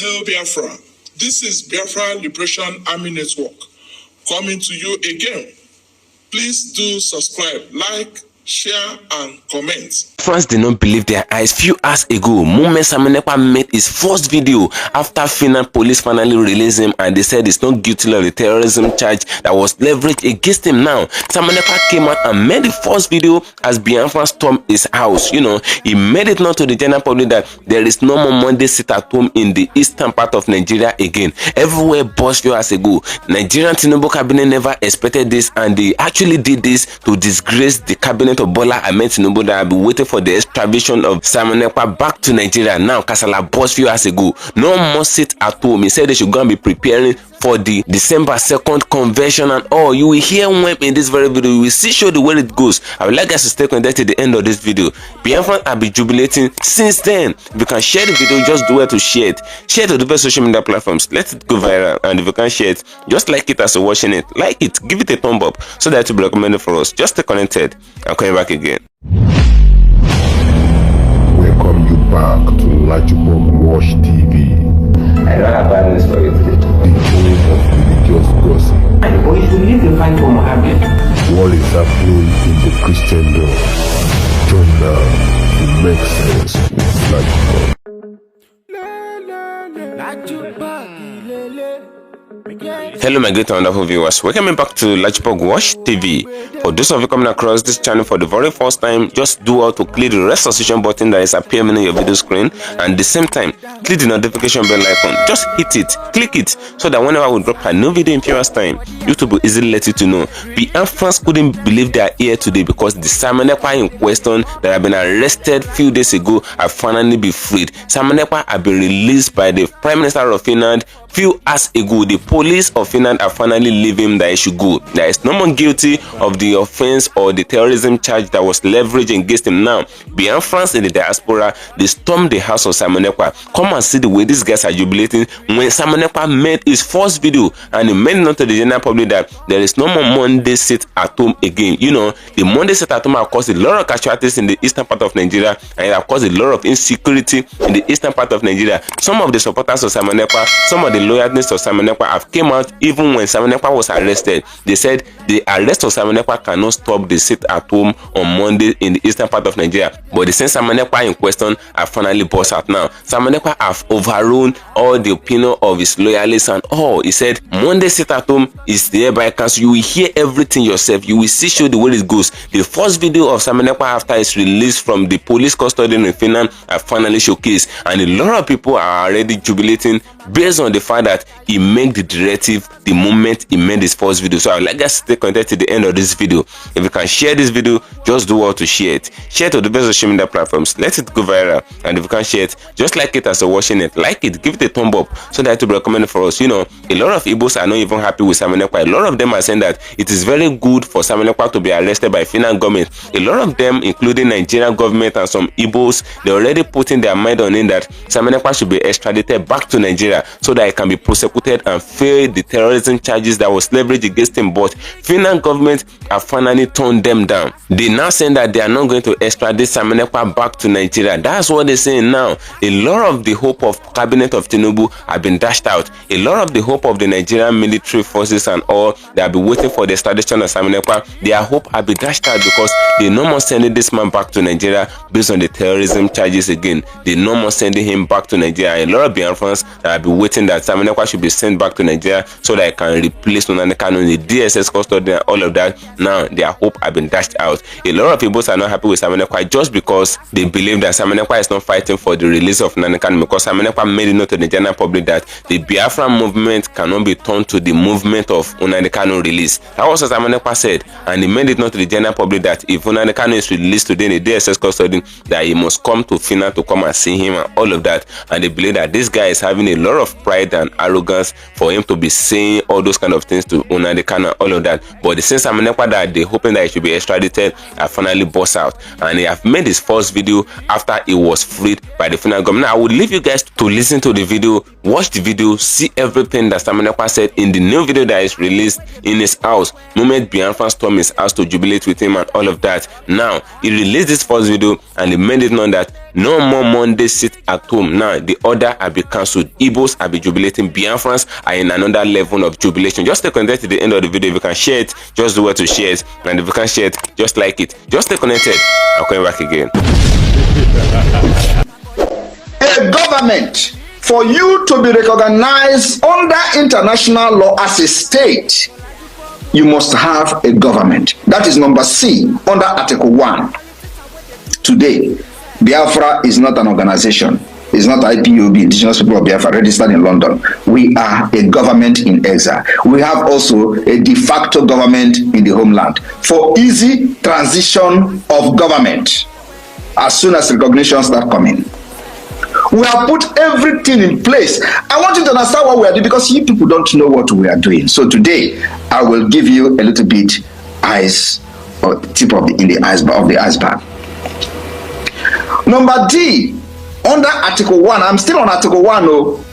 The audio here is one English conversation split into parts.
Hail Biafra. This is Biafra Liberation Army Network coming to you again. Please do subscribe, like, share, and comment. France did not believe their eyes. Few hours ago, Musa Ekpa made his first video after Finland police finally released him and they said he's not guilty of the terrorism charge that was leveraged against him. Now, Ekpa came out and made the first video as Biafra stormed his house. You know, he made it known to the general public that there is no more Monday sit at home in the eastern part of Nigeria again. Everywhere burst few hours ago. Nigerian Tinubu cabinet never expected this and they actually did this to disgrace the cabinet of Bola Ahmed Tinubu that have been waiting for the extradition of Ekpa back to Nigeria. Now, Kasala burst few hours ago. No more sit at home. He said they should go and be preparing for the December 2nd convention and all. You will hear when in this very video. You will see show the way it goes. I would like us to stay connected to the end of this video. Biafran have been jubilating since then. If you can share the video, just do it to share it. Share it to the best social media platforms. Let it go viral. And if you can share it, just like it as you're watching it. Like it, give it a thumb up so that it will be recommended for us. Just stay connected. I'm coming back again. Welcome you back to Lachipop Watch TV. I don't have bad news for you today. The king of religious gossip. And boy, you need to find for Muhammad. What is happening in the Christendom? Join now to make sense with Lachipop. Hello my great and wonderful viewers, welcome back to Lachipop Watch TV. For those of you coming across this channel for the very first time, just do out to click the red subscription button that is appearing on your video screen, and at the same time click the notification bell icon. Just hit it, click it, so that whenever we drop a new video in few time, YouTube will easily let you to know. Biafrans couldn't believe their ear today because the Ekpa in question that have been arrested few days ago have finally been freed. Ekpa have been released by the Prime Minister of Finland few hours ago. The police of Finland are finally leaving him that he should go. There is no more guilty of the offense or the terrorism charge that was leveraged against him. Now, Biafrans in the diaspora, they stormed the house of Ekpa. Come and see the way these guys are jubilating when Ekpa made his first video and he made it known to the general public that there is no more Monday sit at home again. You know, the Monday sit at home have caused a lot of casualties in the eastern part of Nigeria and it have caused a lot of insecurity in the eastern part of Nigeria. Some of the supporters of Ekpa, some of the loyalists of Ekpa have came out even when Ekpa was arrested. They said the arrest of Ekpa cannot stop the sit at home on Monday in the eastern part of Nigeria. But the same Ekpa in question have finally burst out now. Ekpa have overruled all the opinion of his loyalists and all. He said Monday sit at home is thereby cancelled. You will hear everything yourself. You will see show the way it goes. The first video of Ekpa after his release from the police custody in Finland have finally showcased, and a lot of people are already jubilating based on the fact that he made the directive the moment he made his first video. So I would like us to stay connected to the end of this video. If you can share this video, just do well to share it. Share it to the best social media platforms. Let it go viral. And if you can share it, just like it as you're watching it. Like it, give it a thumb up so that it will be recommended for us. You know, a lot of Igbos are not even happy with Ekpa. A lot of them are saying that it is very good for Ekpa to be arrested by Finland government. A lot of them, including Nigerian government and some Igbos, they already putting their mind on it that Ekpa should be extradited back to Nigeria so that he can be prosecuted and fail the terrorism charges that was leveraged against him. But Finland government have finally turned them down. They now saying that they are not going to extradite Ekpa back to Nigeria. That's what they're saying now. A lot of the hope of cabinet of Tinubu have been dashed out. A lot of the hope of the Nigerian military forces and all that have been waiting for the extradition of Ekpa, their hope have been dashed out because they no more sending this man back to Nigeria based on the terrorism charges again. They no more sending him back to Nigeria. A lot of Biafrans that have been waiting that Ekpa should be sent back to Nigeria so that I can replace Ekpa in the DSS custody and all of that. Now their hope have been dashed out. A lot of people are not happy with Ekpa just because they believe that Ekpa is not fighting for the release of Ekpa, because Ekpa made it known to the general public that the Biafran movement cannot be turned to the movement of Ekpa release. That was what Ekpa said, and he made it known to the general public that if Ekpa is released today in the DSS custody, that he must come to Finland to come and see him and all of that. And they believe that this guy is having a lot of pride and arrogance for him to be saying all those kind of things to Ekpa and all of that. But the same Ekpa that they hoping that he should be extradited have finally burst out, and he have made his first video after he was freed by the Finland government. Now I would leave you guys to listen to the video, watch the video, see everything that Ekpa said in the new video that is released in his house. Moment Biafran stormed his house to jubilate with him and all of that. Now he released this first video and he made it known that No more Monday sit at home. Now, the order have been cancelled. Igbos are be jubilating. Biafrans are in another level of jubilation. Just stay connected to the end of the video. If you can share it, just do what to share it. And if you can share it, just like it. Just stay connected. I'm coming back again. A government, for you to be recognized under international law as a state, you must have a government. That is number C under Article 1. Today, Biafra is not an organization. It's not IPOB, Indigenous People of Biafra, registered in London. We are a government in exile. We have also a de facto government in the homeland for easy transition of government as soon as recognition starts coming. We have put everything in place. I want you to understand what we are doing because you people don't know what we are doing. So today, I will give you a little bit ice or tip of the iceberg. Number D, under Article 1, I'm still on Article 1,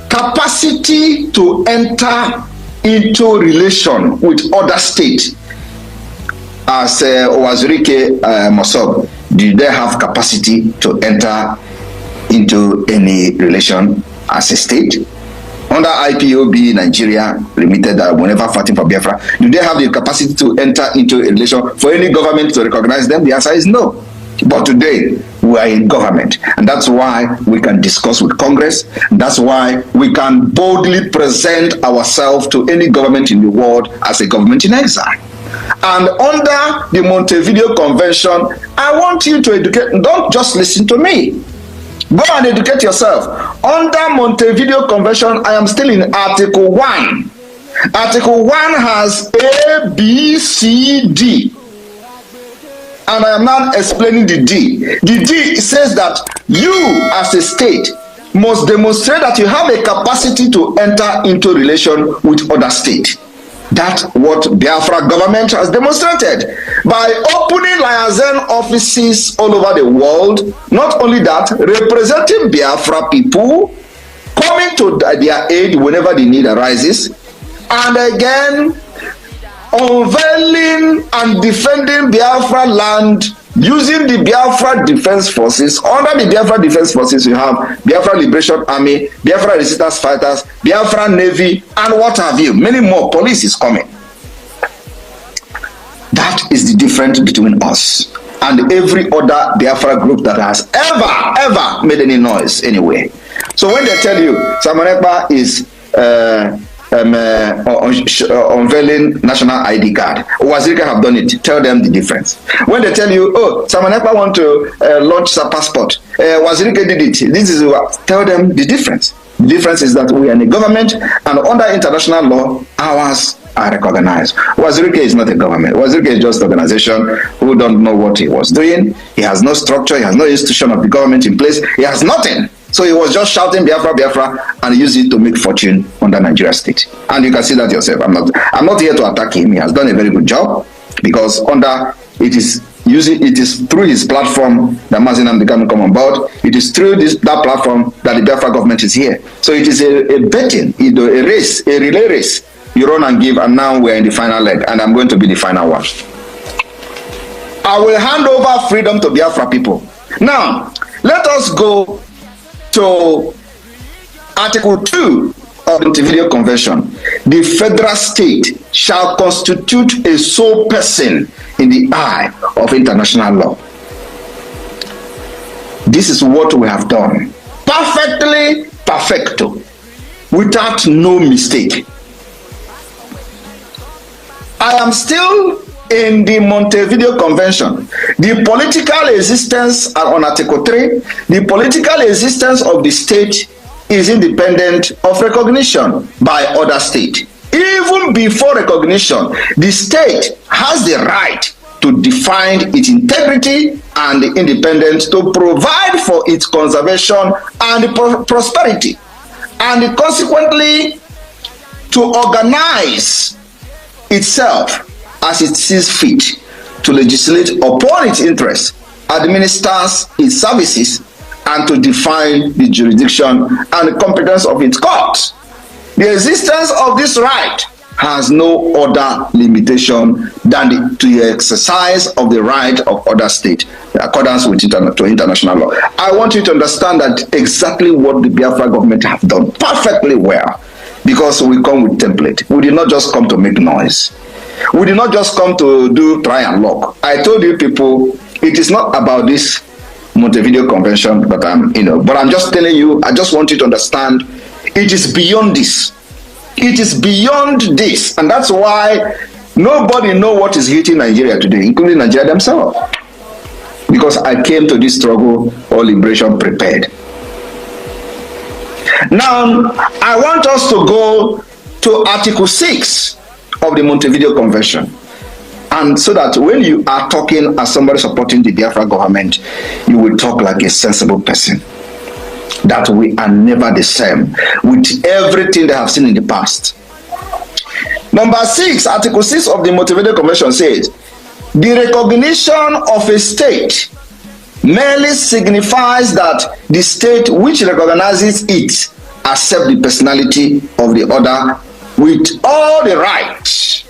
capacity to enter into relation with other states. As Owazurike Mosob, do they have capacity to enter into any relation as a state? Under IPOB Nigeria Limited, whenever fighting for Biafra, do they have the capacity to enter into a relation for any government to recognize them? The answer is no. But today, we are in government, and that's why we can discuss with Congress. That's why we can boldly present ourselves to any government in the world as a government in exile. And under the Montevideo Convention, I want you to educate, don't just listen to me. Go and educate yourself. Under Montevideo Convention, I am still in Article 1. Article 1 has A, B, C, D. And I am now explaining the D. The D says that you as a state must demonstrate that you have a capacity to enter into relation with other states. That's what Biafra government has demonstrated by opening liaison offices all over the world. Not only that, representing Biafra people, coming to their aid whenever the need arises, and again unveiling and defending Biafra land using the Biafra Defense Forces. Under the Biafra Defense Forces, you have Biafra Liberation Army, Biafra Resistance Fighters, Biafra Navy, and what have you. Many more. Police is coming. That is the difference between us and every other Biafra group that has ever made any noise anyway. So when they tell you Simon Ekpa is unveiling national ID card, Wazirika have done it, tell them the difference. When they tell you, oh, Simon Ekpa want to launch a passport, Wazirika did it, this is what, tell them the difference. The difference is that we are in a government, and under international law, ours are recognized. Wazirika is not a government. Wazirika is just an organization who don't know what he was doing. He has no structure, he has no institution of the government in place, he has nothing. So he was just shouting Biafra, Biafra, and used it to make fortune under Nigeria state. And you can see that yourself. I'm not here to attack him. He has done a very good job because it is through his platform that Mazinam became come on board. It is through that platform that the Biafra government is here. So it is a betting, a race, a relay race. You run and give, and now we're in the final leg, and I'm going to be the final one. I will hand over freedom to Biafra people. Now, let us go to Article 2 of the Montevideo Convention. The federal state shall constitute a sole person in the eye of international law. This is what we have done. Perfectly perfecto. Without no mistake. I am still in the Montevideo Convention. The political existence on Article 3, the political existence of the state is independent of recognition by other states. Even before recognition, the state has the right to define its integrity and independence, to provide for its conservation and prosperity, and consequently to organize itself as it sees fit, to legislate upon its interests, administers its services, and to define the jurisdiction and the competence of its courts. The existence of this right has no other limitation than the exercise of the right of other states in accordance with international law. I want you to understand that exactly what the Biafra government have done perfectly well, because we come with template. We did not just come to make noise. We did not just come to do try and lock. I told you people, it is not about this Montevideo Convention, but I'm just telling you, I just want you to understand, it is beyond this. It is beyond this, and that's why nobody knows what is hitting Nigeria today, including Nigeria themselves. Because I came to this struggle or liberation prepared. Now, I want us to go to Article 6 of the Montevideo Convention. And so that when you are talking as somebody supporting the Biafra government, you will talk like a sensible person. That we are never the same with everything they have seen in the past. Number 6, Article 6 of the Montevideo Convention says, the recognition of a state merely signifies that the state which recognizes it accepts the personality of the other with all the rights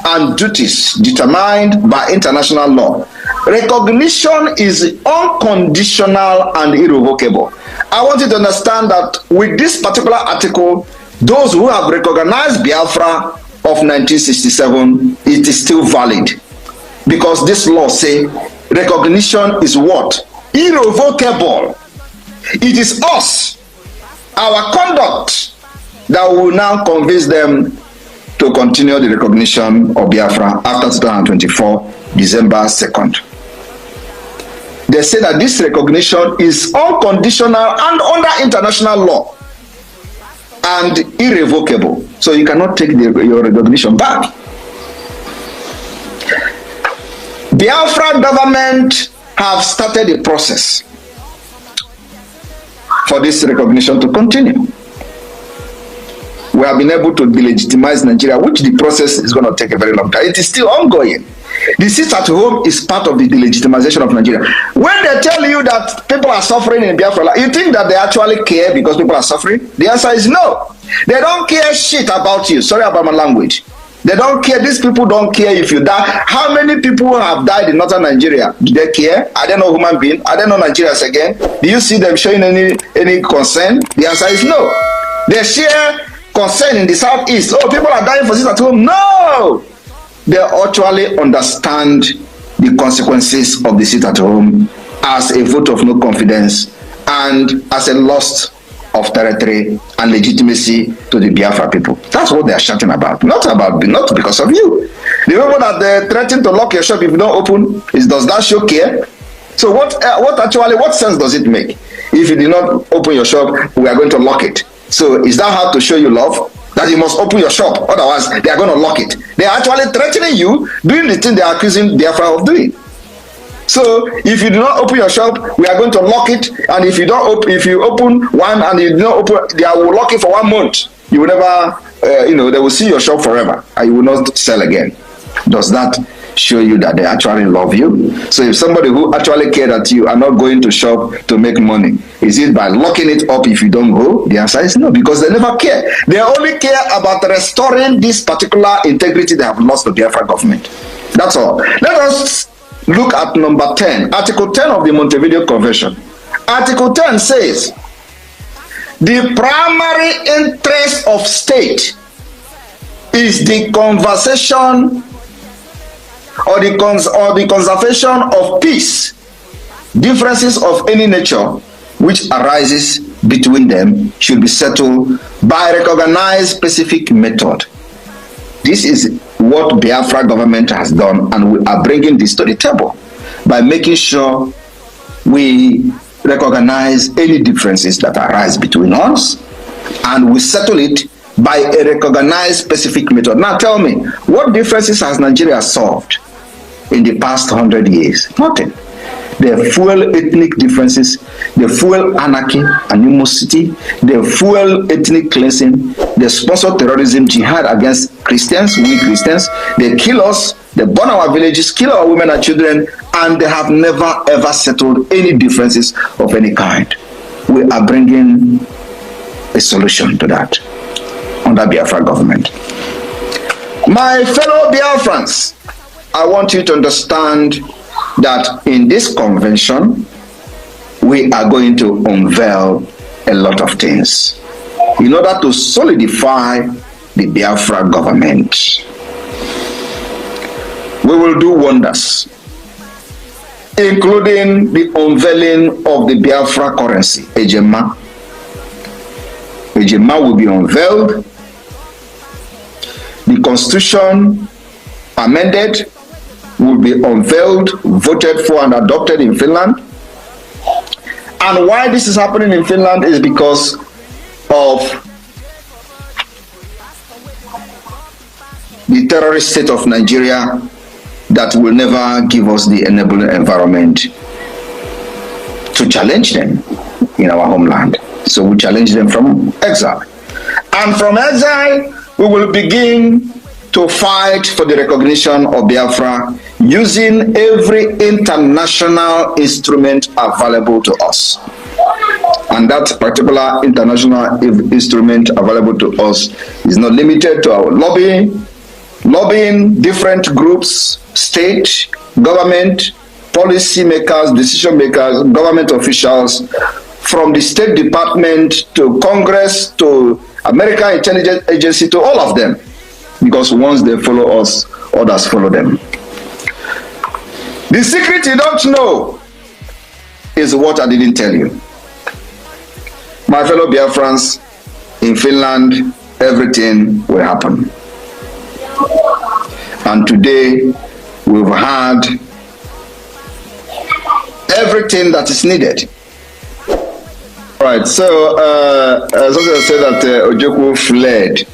and duties determined by international law. Recognition is unconditional and irrevocable. I want you to understand that with this particular article, those who have recognized Biafra of 1967, it is still valid. Because this law says recognition is what? Irrevocable. It is us, our conduct, that will now convince them to continue the recognition of Biafra after 2024, December 2nd. They say that this recognition is unconditional and under international law and irrevocable. So you cannot take your recognition back. Biafra government have started a process for this recognition to continue. We have been able to delegitimize Nigeria, which the process is going to take a very long time. It is still ongoing. The sit at home is part of the delegitimization of Nigeria. When they tell you that people are suffering in Biafra, you think that they actually care because people are suffering? The answer is no. They don't care shit about you. Sorry about my language. They don't care. These people don't care if you die. How many people have died in northern Nigeria? Do they care? Are they not human beings? Are they not Nigerians again? Do you see them showing any concern? The answer is no. They share concern in the southeast. Oh, people are dying for this at home. No! They actually understand the consequences of the sit at home as a vote of no confidence and as a loss of territory and legitimacy to the Biafra people. That's what they are shouting about. Not because of you. The people that they threaten to lock your shop if you don't open, does that show care? So what sense does it make? If you do not open your shop, we are going to lock it. So is that how to show you love? That you must open your shop, otherwise they are going to lock it. They are actually threatening you, doing the thing they are accusing Biafra of doing. So if you do not open your shop, we are going to lock it. And if you open one and you do not open, they will lock it for 1 month. You will never, they will see your shop forever, and you will not sell again. Does that show you that they actually love you? So if somebody who actually cared that you are not going to shop to make money, is it by locking it up if you don't go? The answer is no, because they never care. They only care about restoring this particular integrity they have lost to the Biafra government. That's all. Let us look at number 10, Article 10 of the Montevideo Convention. Article 10 says, the primary interest of state is the conservation of peace. Differences of any nature which arises between them should be settled by recognized specific method. This is what Biafra government has done, and we are bringing this to the table by making sure we recognize any differences that arise between us, and we settle it by a recognized specific method. Now tell me, what differences has Nigeria solved in the past 100 years? Nothing. They fuel ethnic differences, they fuel anarchy, animosity, they fuel ethnic cleansing, they sponsor terrorism, jihad against Christians, we Christians, they kill us, they burn our villages, kill our women and children, and they have never ever settled any differences of any kind. We are bringing a solution to that under Biafra government. My fellow Biafrans, I want you to understand that in this convention, we are going to unveil a lot of things in order to solidify the Biafra government. We will do wonders, including the unveiling of the Biafra currency, Ejema. Ejema will be unveiled. The constitution amended will be unveiled, voted for and adopted in Finland. And why this is happening in Finland is because of the terrorist state of Nigeria that will never give us the enabling environment to challenge them in our homeland. So we challenge them from exile. And from exile, we will begin to fight for the recognition of Biafra using every international instrument available to us. And that particular international instrument available to us is not limited to our lobbying different groups, state, government, policy makers, decision makers, government officials, from the State Department to Congress to American Intelligence Agency, to all of them. Because once they follow us, others follow them. The secret you don't know is what I didn't tell you. My fellow Biafrans, in Finland, everything will happen. And today, we've had everything that is needed. Right, so somebody said that Ojukwu fled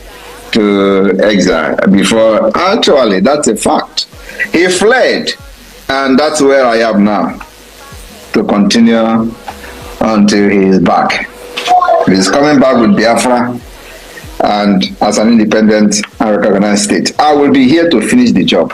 to exile before. Actually, that's a fact. He fled, and that's where I am now, to continue until he is back. He's coming back with Biafra and as an independent and recognized state. I will be here to finish the job.